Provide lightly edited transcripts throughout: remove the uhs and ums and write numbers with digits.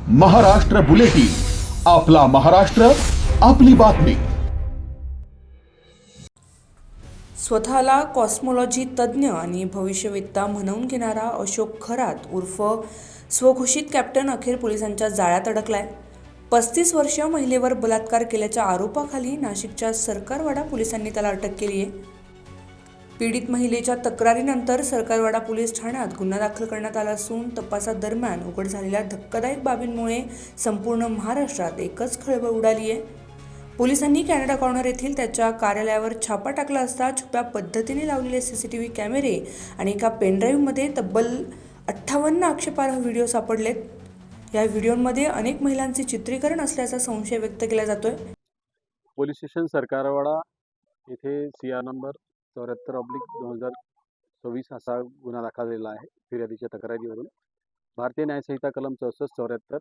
Maharashtra bulletin, आपला महाराष्ट्र, आपली बातमी। स्वतःला कॉस्मॉलॉजी तज्ज्ञ आणि भविष्यवेत्ता म्हणवून घेणारा अशोक खरात उर्फ स्वघोषित कॅप्टन अखेर पोलिसांच्या जाळ्यात अडकलाय। 35 वर्षीय महिलेवर बलात्कार केल्याच्या आरोपाखाली नाशिकच्या सरकारवाडा पोलिसांनी त्याला अटक केली आहे। पीडित महिलेच्या तक्रारीनंतर सरकारवाडा पोलीस ठाण्यात गुन्हा दाखल करण्यात आला असून तपासादरम्यान उघड झालेल्या धक्कादायक बाबींमुळे संपूर्ण महाराष्ट्रात एकच खळबळ उडाली आहे। पोलिसांनी कॅनडा कॉर्नर येथील त्याच्या कार्यालयावर छापा टाकला असता छुप्या पद्धतीने लावलेले सीसीटीव्ही कॅमेरे आणि एका पेनड्राईव्हमध्ये तब्बल 58 आक्षेपार्ह व्हिडिओ सापडलेत। या व्हिडिओमध्ये अनेक महिलांचे चित्रीकरण असल्याचा संशय व्यक्त केला जातोय। पोलीस स्टेशन सरकारवाडा येथे CR नंबर 74/2024 असा गुन्हा दाखल झालेला आहे। फिर्यादीच्या तक्रारीवरून भारतीय न्याय संहिता कलम 64, 74,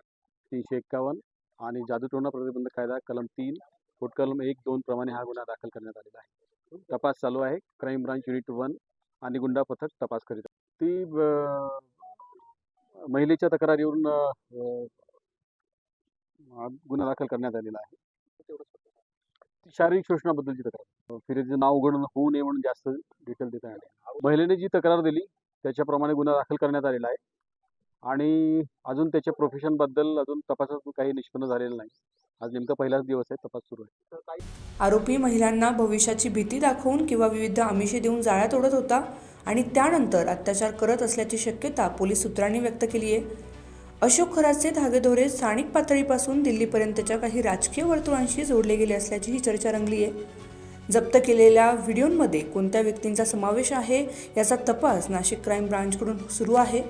351 आणि जादूटोणा प्रतिबंधक कायदा कलम 3, कलम 1, 2 प्रमाणे हा गुन्हा दाखल करण्यात आलेला आहे। तपास चालू आहे। क्राईम ब्रांच युनिट 1 आणि गुंडा पथक तपास करीत आहे। ती महिलेच्या तक्रारीवरून गुन्हा दाखल करण्यात आलेला आहे। शारीरिक शोषणाबद्दलची तक्रार, फिर्यादीचं नाव उघड होऊ नये म्हणून जास्त डिटेल देता आले। महिलेने जी तक्रार दिली त्याच्याप्रमाणे गुन्हा दाखल करण्यात आलेला आहे आणि अजून त्याच्या प्रोफेशनबद्दल अजून तपासात काही निष्पन्न झालेलं नाही। आज नेमका पहिलाच दिवस आहे, तपास सुरू आहे। आरोपी महिलांना भविष्याची भीती दाखवून किंवा विविध आमिषे देऊन जाळ्यात ओढत होता आणि त्यानंतर अत्याचार करत असल्याची शक्यता पोलीस सूत्रांनी व्यक्त केली आहे। अशोक खरातचे धागेदोरे स्थानिक पातळीपासून दिल्लीपर्यंतच्या काही राजकीय वर्तुळांशी जोडले गेले असल्याची ही चर्चा रंगली आहे। जप्त केलेल्या व्हिडिओमध्ये कोणत्या व्यक्तींचा समावेश आहे याचा तपास नाशिक क्राईम ब्रांचकडून सुरू आहे।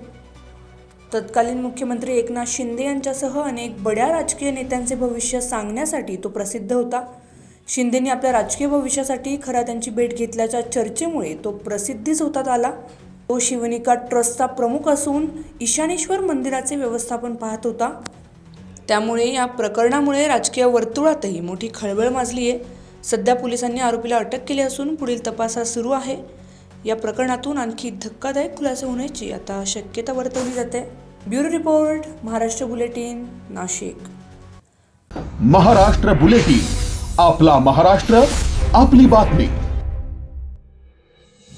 तत्कालीन मुख्यमंत्री एकनाथ शिंदे यांच्यासह अनेक बड्या राजकीय नेत्यांचे भविष्य सांगण्यासाठी तो प्रसिद्ध होता। शिंदेंनी आपल्या राजकीय भविष्यासाठी खरात यांची भेट घेतल्याच्या चर्चेमुळे तो प्रसिद्धीस होतात आला। तो शिवनिका ट्रस्टचा प्रमुख असून ईशानेश्वर मंदिराचे व्यवस्थापन पाहत होता। त्यामुळे या प्रकरणामुळे राजकीय वर्तुळातही मोठी खळबळ माजली आहे। सध्या पोलिसांनी आरोपीला अटक केली असून पुढील तपास सुरू आहे। या प्रकरणातून आणखी धक्कादायक खुलासे होण्याची आता शक्यता वर्तवली जाते। Bureau report, Maharashtra bulletin, Nashik. Maharashtra bulletin, आपला महाराष्ट्र, आपली बातमी।